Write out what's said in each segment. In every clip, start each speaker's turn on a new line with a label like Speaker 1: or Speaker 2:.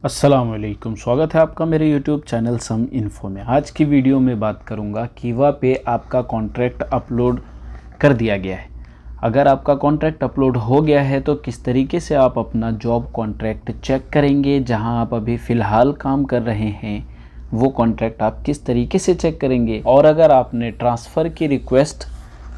Speaker 1: अस्सलामुअलैकुम, स्वागत है आपका मेरे YouTube चैनल सम इन्फो में। आज की वीडियो में बात करूंगा कीवा पे आपका कॉन्ट्रैक्ट अपलोड कर दिया गया है। अगर आपका कॉन्ट्रैक्ट अपलोड हो गया है तो किस तरीके से आप अपना जॉब कॉन्ट्रैक्ट चेक करेंगे, जहां आप अभी फ़िलहाल काम कर रहे हैं वो कॉन्ट्रैक्ट आप किस तरीके से चेक करेंगे, और अगर आपने ट्रांसफ़र की रिक्वेस्ट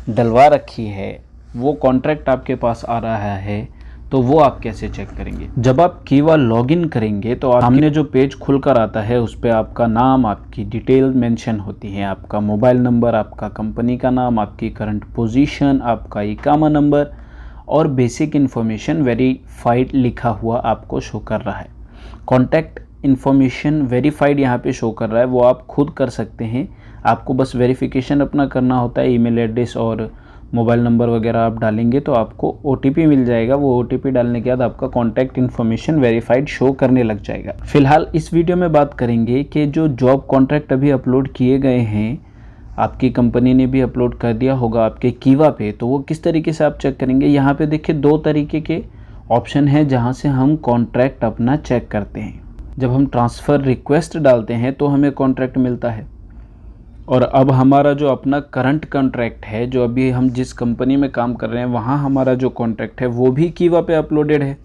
Speaker 1: डलवा रखी है, वो कॉन्ट्रैक्ट आपके पास आ रहा है तो वो आप कैसे चेक करेंगे। जब आप कीवा लॉगिन करेंगे तो सामने जो पेज खुलकर आता है उस पर आपका नाम, आपकी डिटेल मेंशन होती है, आपका मोबाइल नंबर, आपका कंपनी का नाम, आपकी करंट पोजीशन, आपका इकामा नंबर और बेसिक इन्फॉर्मेशन वेरीफाइड लिखा हुआ आपको शो कर रहा है। कॉन्टैक्ट इन्फॉर्मेशन वेरीफाइड यहाँ पे शो कर रहा है, वो आप खुद कर सकते हैं। आपको बस वेरिफिकेशन अपना करना होता है, ईमेल एड्रेस और मोबाइल नंबर वगैरह आप डालेंगे तो आपको OTP मिल जाएगा। वो OTP डालने के बाद आपका कॉन्टैक्ट इन्फॉर्मेशन वेरीफाइड शो करने लग जाएगा। फिलहाल इस वीडियो में बात करेंगे कि जो जॉब कॉन्ट्रैक्ट अभी अपलोड किए गए हैं, आपकी कंपनी ने भी अपलोड कर दिया होगा आपके कीवा पे, तो वो किस तरीके से आप चेक करेंगे। यहाँ पे देखिए दो तरीके के ऑप्शन है जहाँ से हम कॉन्ट्रैक्ट अपना चेक करते हैं। जब हम ट्रांसफ़र रिक्वेस्ट डालते हैं तो हमें कॉन्ट्रैक्ट मिलता है, और अब हमारा जो अपना करंट कॉन्ट्रैक्ट है, जो अभी हम जिस कंपनी में काम कर रहे हैं वहाँ हमारा जो कॉन्ट्रैक्ट है वो भी कीवा पे अपलोडेड है।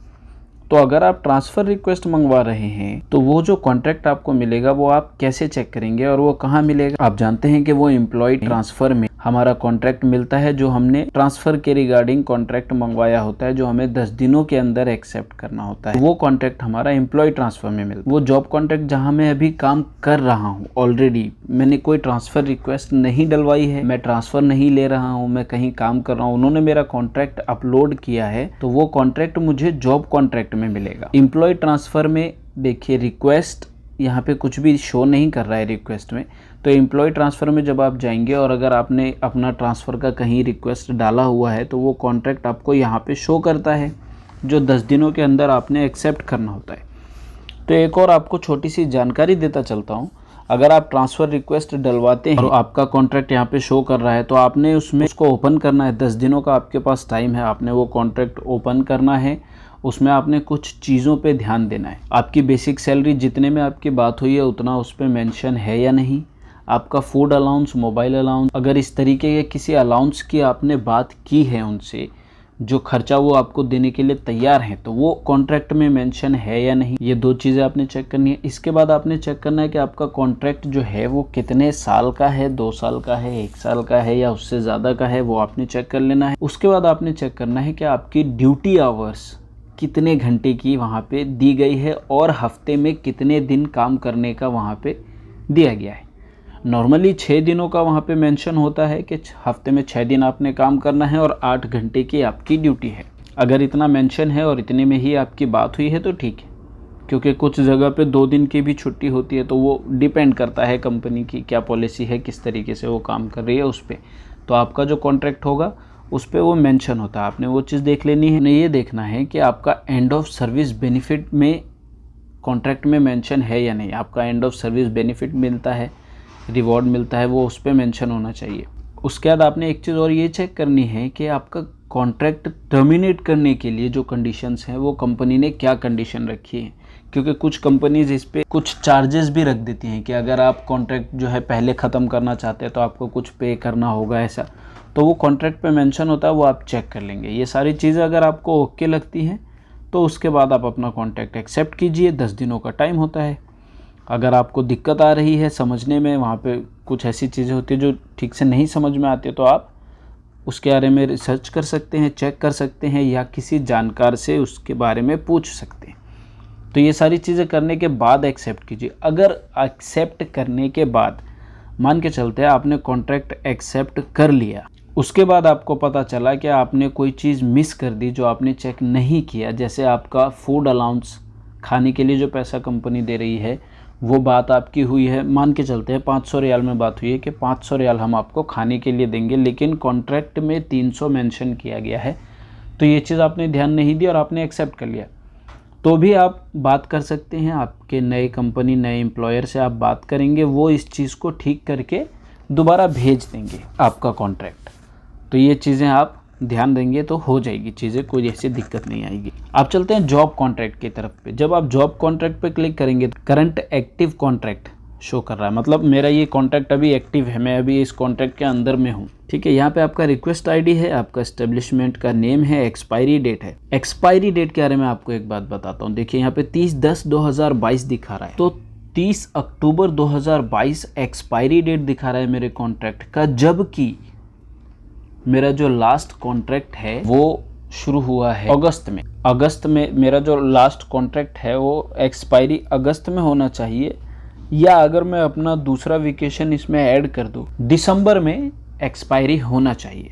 Speaker 1: तो अगर आप ट्रांसफ़र रिक्वेस्ट मंगवा रहे हैं तो वो जो कॉन्ट्रैक्ट आपको मिलेगा वो आप कैसे चेक करेंगे और वो कहाँ मिलेगा। आप जानते हैं कि वो एम्प्लॉय ट्रांसफ़र में हमारा कॉन्ट्रैक्ट मिलता है, जो हमने ट्रांसफ़र के रिगार्डिंग कॉन्ट्रैक्ट मंगवाया होता है, जो हमें 10 दिनों के अंदर एक्सेप्ट करना होता है। वो कॉन्ट्रैक्ट हमारा एम्प्लॉय ट्रांसफ़र में मिलता है। वो जॉब कॉन्ट्रैक्ट जहाँ मैं अभी काम कर रहा हूँ, ऑलरेडी मैंने कोई ट्रांसफ़र रिक्वेस्ट नहीं डलवाई है, मैं ट्रांसफ़र नहीं ले रहा हूँ, मैं कहीं काम कर रहा हूँ, उन्होंने मेरा कॉन्ट्रैक्ट अपलोड किया है तो वो कॉन्ट्रैक्ट मुझे जॉब कॉन्ट्रैक्ट में मिलेगा। एम्प्लॉय ट्रांसफ़र में देखिए रिक्वेस्ट यहाँ पे कुछ भी शो नहीं कर रहा है रिक्वेस्ट में। तो एम्प्लॉय ट्रांसफ़र में जब आप जाएंगे और अगर आपने अपना ट्रांसफ़र का कहीं रिक्वेस्ट डाला हुआ है तो वो कॉन्ट्रैक्ट आपको यहाँ पे शो करता है, जो 10 दिनों के अंदर आपने एक्सेप्ट करना होता है। तो एक और आपको छोटी सी जानकारी देता चलता हूँ। अगर आप ट्रांसफ़र रिक्वेस्ट डलवाते हैं और आपका कॉन्ट्रैक्ट यहाँ पे शो कर रहा है तो आपने उसको ओपन करना है। 10 दिनों का आपके पास टाइम है, आपने वो कॉन्ट्रैक्ट ओपन करना है। उसमें आपने कुछ चीज़ों पे ध्यान देना है। आपकी बेसिक सैलरी जितने में आपकी बात हुई है उतना उस पर मेंशन है या नहीं। आपका फूड अलाउंस, मोबाइल अलाउंस, अगर इस तरीके के किसी अलाउंस की आपने बात की है उनसे, जो खर्चा वो आपको देने के लिए तैयार हैं, तो वो कॉन्ट्रैक्ट में मेंशन है या नहीं। ये दो चीज़ें आपने चेक करनी है। इसके बाद आपने चेक करना है कि आपका कॉन्ट्रैक्ट जो है वो कितने साल का है, 2 साल का है, 1 साल का है या उससे ज़्यादा का है, वो आपने चेक कर लेना है। उसके बाद आपने चेक करना है कि आपकी ड्यूटी आवर्स कितने घंटे की वहाँ पे दी गई है और हफ्ते में कितने दिन काम करने का वहाँ पे दिया गया है। नॉर्मली 6 दिनों का वहाँ पे मेंशन होता है कि हफ्ते में 6 दिन आपने काम करना है और 8 घंटे की आपकी ड्यूटी है। अगर इतना मेंशन है और इतने में ही आपकी बात हुई है तो ठीक है, क्योंकि कुछ जगह पे 2 दिन की भी छुट्टी होती है, तो वो डिपेंड करता है कंपनी की क्या पॉलिसी है, किस तरीके से वो काम कर रही है उस पर। तो आपका जो कॉन्ट्रैक्ट होगा उस पर वो मेंशन होता है, आपने वो चीज़ देख लेनी है। ये देखना है कि आपका एंड ऑफ सर्विस बेनिफिट में कॉन्ट्रैक्ट में मेंशन है या नहीं। आपका एंड ऑफ सर्विस बेनिफिट मिलता है, रिवॉर्ड मिलता है, वो उस पर मेंशन होना चाहिए। उसके बाद आपने एक चीज़ और ये चेक करनी है कि आपका कॉन्ट्रैक्ट टर्मिनेट करने के लिए जो कंडीशंस हैं वो कंपनी ने क्या कंडीशन रखी है, क्योंकि कुछ कंपनीज इस पर कुछ चार्जेस भी रख देती हैं कि अगर आप कॉन्ट्रैक्ट जो है पहले ख़त्म करना चाहते हैं तो आपको कुछ पे करना होगा, ऐसा। तो वो कॉन्ट्रैक्ट पे मेंशन होता है, वो आप चेक कर लेंगे। ये सारी चीज़ें अगर आपको ओके लगती हैं तो उसके बाद आप अपना कॉन्ट्रैक्ट एक्सेप्ट कीजिए। 10 दिनों का टाइम होता है। अगर आपको दिक्कत आ रही है समझने में, वहाँ पे कुछ ऐसी चीज़ें होती है जो ठीक से नहीं समझ में आती, तो आप उसके बारे में रिसर्च कर सकते हैं, चेक कर सकते हैं या किसी जानकार से उसके बारे में पूछ सकते हैं। तो ये सारी चीज़ें करने के बाद एक्सेप्ट कीजिए। अगर एक्सेप्ट करने के बाद मान के चलते हैं आपने कॉन्ट्रैक्ट एक्सेप्ट कर लिया, उसके बाद आपको पता चला कि आपने कोई चीज़ मिस कर दी जो आपने चेक नहीं किया, जैसे आपका फूड अलाउंस, खाने के लिए जो पैसा कंपनी दे रही है वो बात आपकी हुई है, मान के चलते हैं 500 रियाल में बात हुई है कि 500 रियाल हम आपको खाने के लिए देंगे, लेकिन कॉन्ट्रैक्ट में 300 मेंशन किया गया है। तो ये चीज़ आपने ध्यान नहीं दी और आपने एक्सेप्ट कर लिया, तो भी आप बात कर सकते हैं। आपके नए कंपनी, नए एम्प्लॉयर से आप बात करेंगे, वो इस चीज़ को ठीक करके दोबारा भेज देंगे आपका कॉन्ट्रैक्ट। तो ये चीज़ें आप ध्यान देंगे तो हो जाएगी चीज़ें, कोई ऐसी दिक्कत नहीं आएगी। आप चलते हैं जॉब कॉन्ट्रैक्ट की तरफ पे। जब आप जॉब कॉन्ट्रैक्ट पे क्लिक करेंगे, करंट एक्टिव कॉन्ट्रैक्ट शो कर रहा है, मतलब मेरा ये कॉन्ट्रैक्ट अभी एक्टिव है, मैं अभी इस कॉन्ट्रैक्ट के अंदर में हूँ। ठीक है, यहाँ पे आपका रिक्वेस्ट आईडी है, आपका एस्टेब्लिशमेंट का नेम है, एक्सपायरी डेट है। एक्सपायरी डेट के बारे में आपको एक बात बताता हूँ। देखिए यहाँ पे 30/10/2022 दिखा रहा है, तो 30 अक्टूबर 2022 एक्सपायरी डेट दिखा रहा है मेरे कॉन्ट्रैक्ट का, जबकि मेरा जो लास्ट कॉन्ट्रैक्ट है वो शुरू हुआ है अगस्त में मेरा जो लास्ट कॉन्ट्रैक्ट है वो एक्सपायरी अगस्त में होना चाहिए, या अगर मैं अपना दूसरा वेकेशन इसमें ऐड कर दूं दिसंबर में एक्सपायरी होना चाहिए,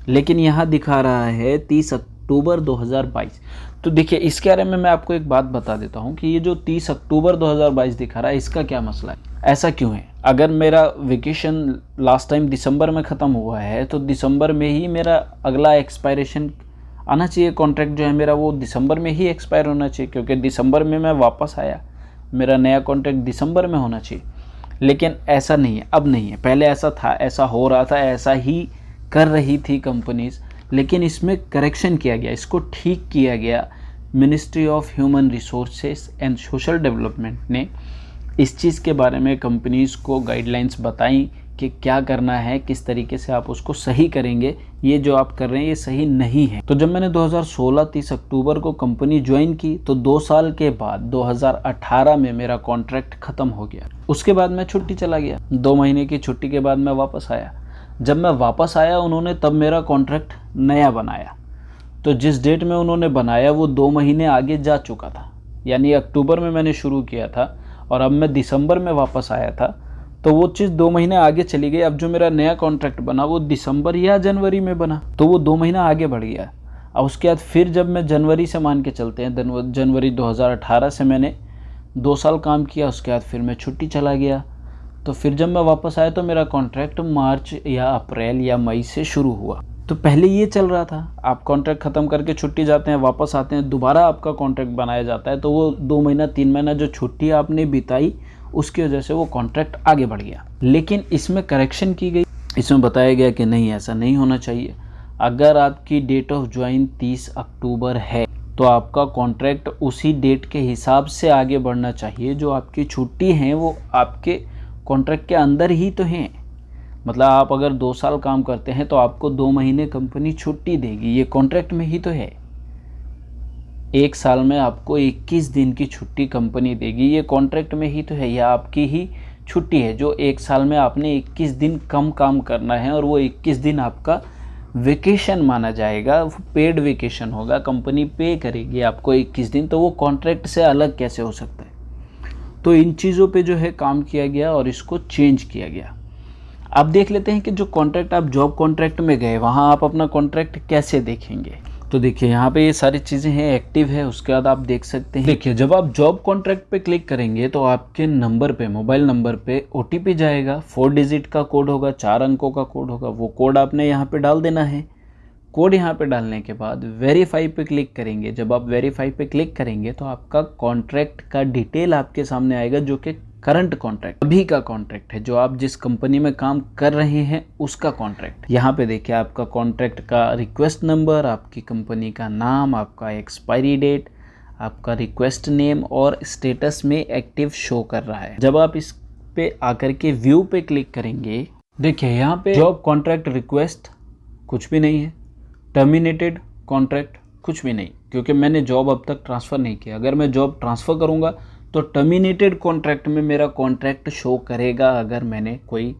Speaker 1: लेकिन यहाँ दिखा रहा है 30 अक्टूबर 2022। तो देखिए इसके बारे में मैं आपको एक बात बता देता हूँ कि ये जो 30 अक्टूबर 2022 दिखा रहा है, इसका क्या मसला है, ऐसा क्यों है। अगर मेरा वेकेशन लास्ट टाइम दिसंबर में ख़त्म हुआ है तो दिसंबर में ही मेरा अगला एक्सपायरेशन आना चाहिए, कॉन्ट्रैक्ट जो है मेरा वो दिसंबर में ही एक्सपायर होना चाहिए, क्योंकि दिसंबर में मैं वापस आया, मेरा नया कॉन्ट्रैक्ट दिसंबर में होना चाहिए। लेकिन ऐसा नहीं है, अब नहीं है, पहले ऐसा था, ऐसा हो रहा था, ऐसा ही कर रही थी कंपनीज, लेकिन इसमें करेक्शन किया गया, इसको ठीक किया गया। Ministry of human resources and social development ने इस चीज़ के बारे में कंपनीज़ को गाइडलाइंस बताई कि क्या करना है, किस तरीके से आप उसको सही करेंगे, ये जो आप कर रहे हैं ये सही नहीं है। तो जब मैंने 2016 30 अक्टूबर को कंपनी ज्वाइन की तो 2 साल के बाद 2018 में मेरा कॉन्ट्रैक्ट ख़त्म हो गया। उसके बाद मैं छुट्टी चला गया, 2 महीने की छुट्टी के बाद मैं वापस आया। जब मैं वापस आया उन्होंने तब मेरा कॉन्ट्रैक्ट नया बनाया, तो जिस डेट में उन्होंने बनाया वो 2 महीने आगे जा चुका था, यानी अक्टूबर में मैंने शुरू किया था और अब मैं दिसंबर में वापस आया था, तो वो चीज़ 2 महीने आगे चली गई। अब जो मेरा नया कॉन्ट्रैक्ट बना वो दिसंबर या जनवरी में बना, तो वो 2 महीना आगे बढ़ गया। और उसके बाद फिर जब मैं जनवरी से मान के चलते हैं, जनवरी 2018 से मैंने 2 साल काम किया, उसके बाद फिर मैं छुट्टी चला गया। तो फिर जब मैं वापस आया तो मेरा कॉन्ट्रैक्ट मार्च या अप्रैल या मई से शुरू हुआ। तो पहले ये चल रहा था, आप कॉन्ट्रैक्ट ख़त्म करके छुट्टी जाते हैं, वापस आते हैं, दोबारा आपका कॉन्ट्रैक्ट बनाया जाता है, तो वो 2 महीना 3 महीना जो छुट्टी आपने बिताई उसकी वजह से वो कॉन्ट्रैक्ट आगे बढ़ गया। लेकिन इसमें करेक्शन की गई, इसमें बताया गया कि नहीं, ऐसा नहीं होना चाहिए। अगर आपकी डेट ऑफ ज्वाइन 30 अक्टूबर है तो आपका कॉन्ट्रैक्ट उसी डेट के हिसाब से आगे बढ़ना चाहिए। जो आपकी छुट्टी हैं वो आपके कॉन्ट्रैक्ट के अंदर ही तो हैं, मतलब आप अगर 2 साल काम करते हैं तो आपको 2 महीने कंपनी छुट्टी देगी, ये कॉन्ट्रैक्ट में ही तो है। 1 साल में आपको 21 दिन की छुट्टी कंपनी देगी, ये कॉन्ट्रैक्ट में ही तो है, यह आपकी ही छुट्टी है। जो 1 साल में आपने 21 दिन कम काम करना है और वो 21 दिन आपका वेकेशन माना जाएगा, वो पेड वेकेशन होगा, कंपनी पे करेगी आपको 21 दिन, तो वो कॉन्ट्रैक्ट से अलग कैसे हो सकता है। तो इन चीज़ों पे जो है काम किया गया और इसको चेंज किया गया। अब देख लेते हैं कि जो कॉन्ट्रैक्ट आप जॉब कॉन्ट्रैक्ट में गए वहाँ आप अपना कॉन्ट्रैक्ट कैसे देखेंगे। तो देखिए यहाँ पे ये सारी चीज़ें हैं, एक्टिव है, उसके बाद आप देख सकते हैं। देखिए जब आप जॉब कॉन्ट्रैक्ट पे क्लिक करेंगे तो आपके नंबर पे, मोबाइल नंबर पे OTP जाएगा, 4 डिजिट का कोड होगा, 4 अंकों का कोड होगा, वो कोड आपने यहाँ पे डाल देना है। कोड यहाँ पे डालने के बाद वेरीफाई पे क्लिक करेंगे। जब आप वेरीफाई पे क्लिक करेंगे तो आपका कॉन्ट्रैक्ट का डिटेल आपके सामने आएगा, जो कि करंट कॉन्ट्रैक्ट, अभी का कॉन्ट्रैक्ट है, जो आप जिस कंपनी में काम कर रहे हैं उसका कॉन्ट्रैक्ट। यहाँ पे देखिए आपका कॉन्ट्रैक्ट का रिक्वेस्ट नंबर, आपकी कंपनी का नाम, आपका एक्सपायरी डेट, आपका रिक्वेस्ट नेम और स्टेटस में एक्टिव शो कर रहा है। जब आप इस पे आकर के व्यू पे क्लिक करेंगे, देखिए यहाँ पे जॉब कॉन्ट्रैक्ट रिक्वेस्ट कुछ भी नहीं है, टर्मिनेटेड कॉन्ट्रैक्ट कुछ भी नहीं, क्योंकि मैंने जॉब अब तक ट्रांसफ़र नहीं किया। अगर मैं जॉब ट्रांसफ़र करूँगा तो टर्मिनेटेड कॉन्ट्रैक्ट में मेरा कॉन्ट्रैक्ट शो करेगा, अगर मैंने कोई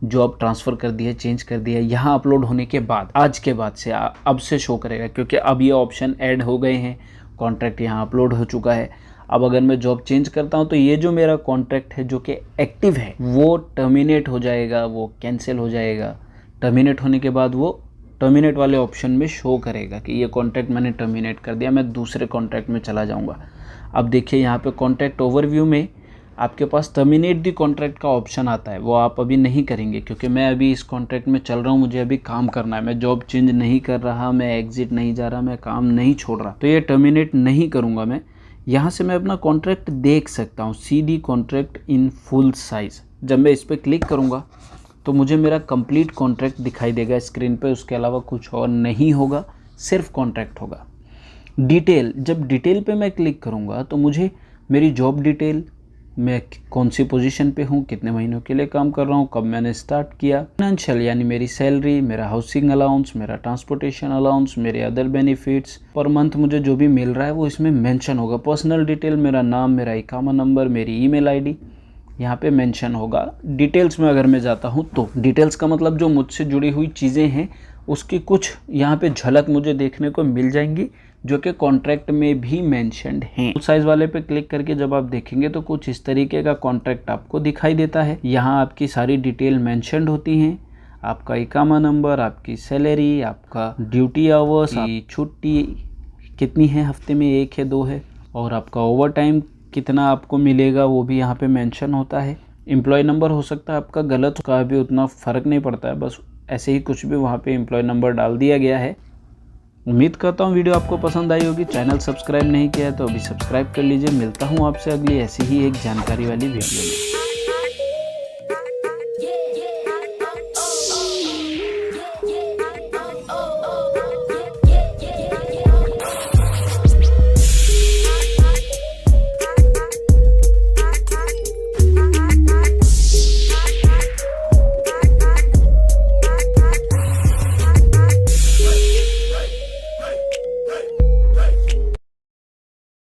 Speaker 1: जॉब ट्रांसफ़र कर दिया, चेंज कर दिया, यहाँ अपलोड होने के बाद, आज के बाद से अब से शो करेगा, क्योंकि अब ये ऑप्शन ऐड हो गए हैं, कॉन्ट्रैक्ट यहाँ अपलोड हो चुका है। अब अगर मैं जॉब चेंज करता हूँ तो ये जो मेरा कॉन्ट्रैक्ट है जो कि एक्टिव है वो टर्मिनेट हो जाएगा, वो कैंसिल हो जाएगा। टर्मिनेट होने के बाद वो टर्मिनेट वाले ऑप्शन में शो करेगा कि ये कॉन्ट्रैक्ट मैंने टर्मिनेट कर दिया, मैं दूसरे कॉन्ट्रैक्ट में चला जाऊंगा। अब देखिए यहाँ पे कॉन्ट्रैक्ट ओवरव्यू में आपके पास टर्मिनेट दी कॉन्ट्रैक्ट का ऑप्शन आता है, वो आप अभी नहीं करेंगे क्योंकि मैं अभी इस कॉन्ट्रैक्ट में चल रहा हूँ, मुझे अभी काम करना है, मैं जॉब चेंज नहीं कर रहा, मैं एग्जिट नहीं जा रहा, मैं काम नहीं छोड़ रहा, तो ये टर्मिनेट नहीं करूँगा मैं। यहाँ से मैं अपना कॉन्ट्रैक्ट देख सकता हूँ, CD contract in full size. जब मैं इस पर क्लिक करूँगा तो मुझे मेरा कंप्लीट कॉन्ट्रैक्ट दिखाई देगा स्क्रीन पे, उसके अलावा कुछ और नहीं होगा, सिर्फ कॉन्ट्रैक्ट होगा। डिटेल, जब डिटेल पे मैं क्लिक करूँगा तो मुझे मेरी जॉब डिटेल, मैं कौन सी पोजीशन पे हूँ, कितने महीनों के लिए काम कर रहा हूँ, कब मैंने स्टार्ट किया, फाइनेंशियल यानी मेरी सैलरी, मेरा हाउसिंग अलाउंस, मेरा ट्रांसपोर्टेशन अलाउंस, मेरे अदर बेनिफिट्स, पर मंथ मुझे जो भी मिल रहा है वो इसमें मेंशन होगा। पर्सनल डिटेल, मेरा नाम, मेरा इकामा नंबर, मेरी ईमेल आईडी यहाँ पे मेंशन होगा। डिटेल्स में अगर मैं जाता हूँ तो डिटेल्स का मतलब जो मुझसे जुड़ी हुई चीज़ें हैं उसकी कुछ यहाँ पे झलक मुझे देखने को मिल जाएंगी, जो कि कॉन्ट्रैक्ट में भी मेंशन्ड हैं। फुल साइज वाले पे क्लिक करके जब आप देखेंगे तो कुछ इस तरीके का कॉन्ट्रैक्ट आपको दिखाई देता है। यहाँ आपकी सारी डिटेल मेंशन्ड होती हैं, आपका इकामा नंबर, आपकी सैलरी, आपका ड्यूटी आवर्स, आपकी छुट्टी कितनी है, हफ्ते में 1 है 2 है, और आपका ओवर टाइम कितना आपको मिलेगा वो भी यहाँ पे मेंशन होता है। एम्प्लॉय नंबर हो सकता है आपका गलत, उसका भी उतना फ़र्क नहीं पड़ता है, बस ऐसे ही कुछ भी वहाँ पे एम्प्लॉय नंबर डाल दिया गया है। उम्मीद करता हूँ वीडियो आपको पसंद आई होगी। चैनल सब्सक्राइब नहीं किया है तो अभी सब्सक्राइब कर लीजिए। मिलता हूँ आपसे अगली ऐसी ही एक जानकारी वाली वीडियो में।